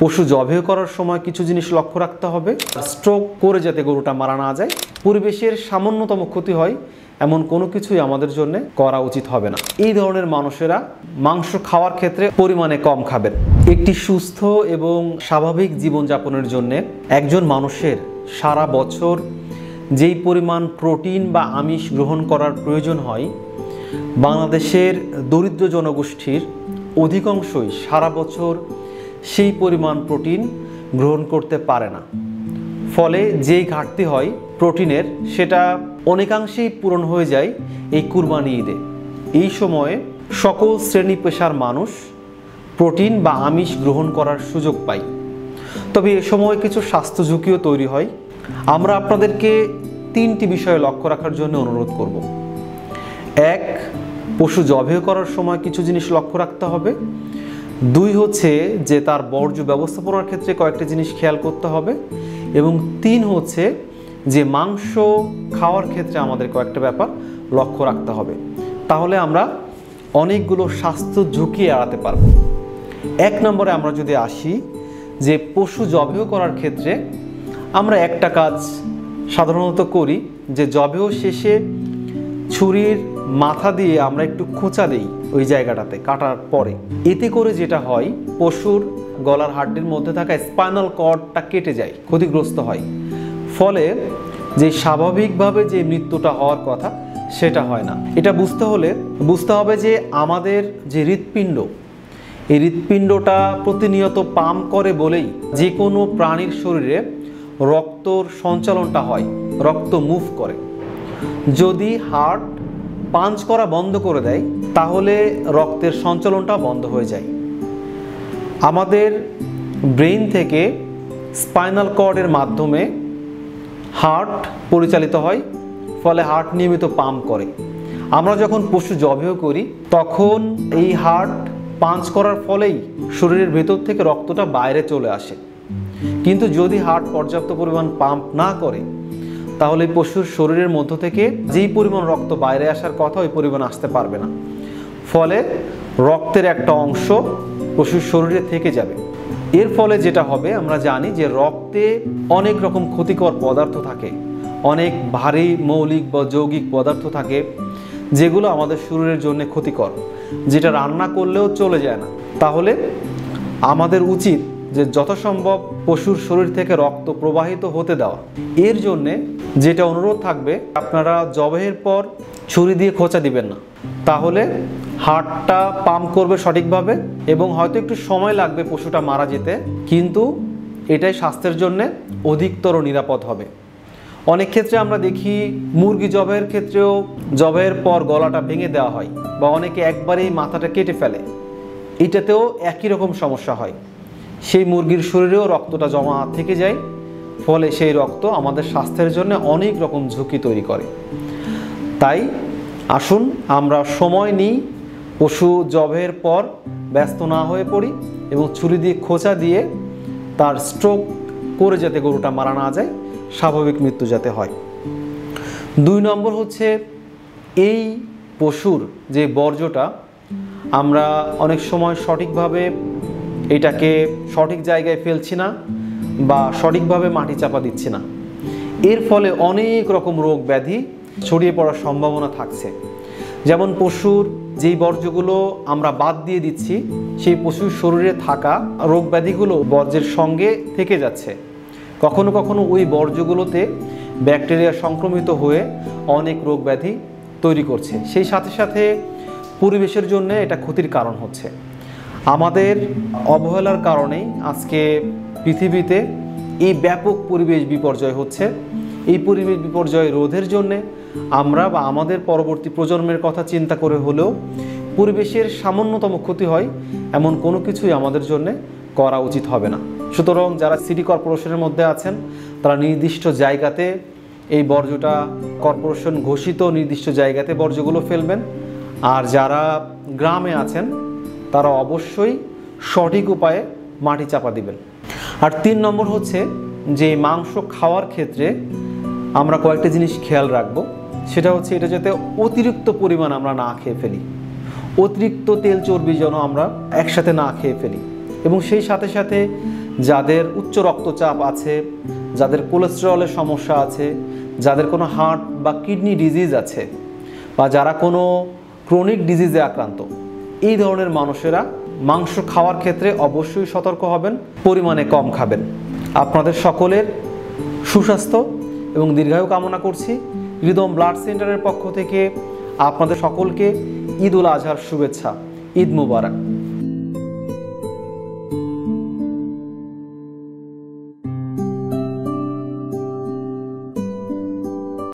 পশু জবাই করার সময় কিছু জিনিস লক্ষ্য রাখতে হবে। স্ট্রোক করে যাতে গরুটা মারা না যায়, পরিবেশের সামান্যতম ক্ষতি হয় এমন কোনো কিছুই আমাদের জন্য করা উচিত হবে না। এই ধরনের মানুষেরা মাংস খাওয়ার ক্ষেত্রে পরিমাণে কম খাবেন। একটি সুস্থ এবং স্বাভাবিক জীবনযাপনের জন্য একজন মানুষের সারা বছর যেই পরিমাণ প্রোটিন বা আমিষ গ্রহণ করার প্রয়োজন হয়, বাংলাদেশের দরিদ্র জনগোষ্ঠীর অধিকাংশই সারা বছর সেই পরিমাণ প্রোটিন গ্রহণ করতে পারে না। ফলে যেই ঘাটতি হয় প্রোটিনের, সেটা অনেকাংশেই পূরণ হয়ে যায় এই কুরবানি ঈদে। এই সময়ে সকল শ্রেণী পেশার মানুষ প্রোটিন বা আমিষ গ্রহণ করার সুযোগ পায়। তবে এ সময় কিছু স্বাস্থ্য ঝুঁকিও তৈরি হয়। আমরা আপনাদেরকে 3টি বিষয়ে লক্ষ্য রাখার জন্য অনুরোধ করব। 1, পশু জবাই করার সময় কিছু জিনিস লক্ষ্য রাখতে হবে। 2 হচ্ছে যে তার বর্জ্য ব্যবস্থাপনার ক্ষেত্রে কয়েকটি জিনিস খেয়াল করতে হবে। এবং 3 হচ্ছে যে মাংস খাওয়ার ক্ষেত্রে আমাদের কয়েকটা ব্যাপার লক্ষ্য রাখতে হবে। তাহলে আমরা অনেকগুলো স্বাস্থ্য ঝুঁকি এড়াতে পারব। 1 নম্বরে আমরা যদি আসি, যে পশু জবাই করার ক্ষেত্রে আমরা একটা কাজ সাধারণত করি, যে জবাই শেষে ছুরির মাথা দিয়ে আমরা একটু খোঁচা দিই ওই জায়গাটাতে কাটার পরে। এতে করে যেটা হয়, পশুর গলার হাড্ডির মধ্যে থাকা স্পাইনাল কর্ডটা কেটে যায়, ক্ষতিগ্রস্ত হয়। ফলে যে স্বাভাবিকভাবে যে মৃত্যুটা হওয়ার কথা সেটা হয় না। এটা বুঝতে হবে যে আমাদের যে হৃৎপিণ্ড, এই হৃৎপিণ্ডটা প্রতিনিয়ত পাম্প করে বলেই যে কোনো প্রাণীর শরীরে রক্তর সঞ্চালনটা হয়, রক্ত মুভ করে। যদি হার্ট পাঞ্চ করা বন্ধ করে দেয় তাহলে রক্তের সঞ্চালনটা বন্ধ হয়ে যায়। আমাদের ব্রেইন থেকে স্পাইনাল কর্ডের মাধ্যমে হার্ট পরিচালিত হয়, ফলে হার্ট নিয়মিত পাম্প করে। আমরা যখন পশু জবাই করি তখন এই হার্ট পাঞ্চ করার ফলেই শরীরের ভেতর থেকে রক্তটা বাইরে চলে আসে। কিন্তু যদি হার্ট পর্যাপ্ত পরিমাণ পাম্প না করে তাহলে পশুর শরীরের মধ্য থেকে যেই পরিমাণ রক্ত বাইরে আসার কথা ওই পরিমাণ আসতে পারবে না। ফলে রক্তের একটা অংশ পশুর শরীরে থেকে যাবে। এর ফলে যেটা হবে, আমরা জানি যে রক্তে অনেক রকম ক্ষতিকর পদার্থ থাকে, অনেক ভারী মৌলিক বা যৌগিক পদার্থ থাকে যেগুলো আমাদের শরীরের জন্য ক্ষতিকর, যেটা রান্না করলেও চলে যায় না। তাহলে আমাদের উচিত যে যথাসম্ভব পশুর শরীর থেকে রক্ত প্রবাহিত হতে দেওয়া। এর জন্যে যেটা অনুরোধ থাকবে, আপনারা জবাইয়ের পর ছুরি দিয়ে খোঁচা দিবেন না, তাহলে হার্টটা পাম্প করবে সঠিকভাবে এবং হয়তো একটু সময় লাগবে পশুটা মারা যেতে, কিন্তু এটাই স্বাস্থ্যের জন্য অধিকতর নিরাপদ হবে। অনেক ক্ষেত্রে আমরা দেখি মুরগি জবাইয়ের ক্ষেত্রেও জবাইয়ের পর গলাটা ভেঙে দেওয়া হয়, বা অনেকে একবারেই মাথাটা কেটে ফেলে। এটাতেও একই রকম সমস্যা হয়, সেই মুরগির শরীরেও রক্তটা জমা থেকে যায়, ফলে সেই রক্ত আমাদের স্বাস্থ্যের জন্য অনেক রকম ঝুঁকি তৈরি করে। তাই আসুন আমরা সময় নিই, পশু জবাইয়ের পর ব্যস্ত না হয়ে পড়ি এবং ছুরি দিয়ে খোঁচা দিয়ে তার স্ট্রোক করে যাতে গরুটা মারা না যায়, স্বাভাবিক মৃত্যু যাতে হয়। 2 নম্বর হচ্ছে এই পশুর যে বর্জ্যটা, আমরা অনেক সময় সঠিকভাবে এটাকে সঠিক জায়গায় ফেলছি না বা সঠিকভাবে মাটি চাপা দিচ্ছি না। এর ফলে অনেক রকম রোগ ব্যাধি ছড়িয়ে পড়ার সম্ভাবনা থাকছে। যেমন পশুর যেই বর্জ্যগুলো আমরা বাদ দিয়ে দিচ্ছি, সেই পশুর শরীরে থাকা রোগ ব্যাধিগুলো বর্জ্যের সঙ্গে থেকে যাচ্ছে। কখনো কখনো ওই বর্জ্যগুলোতে ব্যাকটেরিয়া সংক্রমিত হয়ে অনেক রোগ ব্যাধি তৈরি করছে। সেই সাথে সাথে পরিবেশের জন্য এটা ক্ষতির কারণ হচ্ছে। আমাদের অবহেলার কারণেই আজকে পৃথিবীতে এই ব্যাপক পরিবেশ বিপর্যয় হচ্ছে। এই পরিবেশ বিপর্যয় রোধের জন্যে আমরা বা আমাদের পরবর্তী প্রজন্মের কথা চিন্তা করে হলেও পরিবেশের সামান্যতম ক্ষতি হয় এমন কোনো কিছুই আমাদের জন্য করা উচিত হবে না। সুতরাং যারা সিটি কর্পোরেশনের মধ্যে আছেন তারা নির্দিষ্ট জায়গাতে এই বর্জ্যটা, কর্পোরেশন ঘোষিত নির্দিষ্ট জায়গাতে বর্জ্যগুলো ফেলবেন। আর যারা গ্রামে আছেন তারা অবশ্যই সঠিক উপায়ে মাটি চাপা দিবেন। আর 3 নম্বর হচ্ছে যে মাংস খাওয়ার ক্ষেত্রে আমরা কয়েকটা জিনিস খেয়াল রাখবো। সেটা হচ্ছে এটা যাতে অতিরিক্ত পরিমাণ আমরা না খেয়ে ফেলি, অতিরিক্ত তেল চর্বি যেন আমরা একসাথে না খেয়ে ফেলি, এবং সেই সাথে সাথে যাদের উচ্চ রক্তচাপ আছে, যাদের কোলেস্টেরলের সমস্যা আছে, যাদের কোনো হার্ট বা কিডনি ডিজিজ আছে, বা যারা কোনো ক্রনিক ডিজিজে আক্রান্ত, এই ধরনের মানুষেরা মাংস খাওয়ার ক্ষেত্রে অবশ্যই সতর্ক হবেন, পরিমাণে কম খাবেন। আপনাদের সকলের সুস্বাস্থ্য এবং দীর্ঘায়ু কামনা করছি। হৃদম ব্লাড সেন্টারের পক্ষ থেকে আপনাদের সকলকে ঈদ উল আজহার শুভেচ্ছা। ঈদ মুবারক।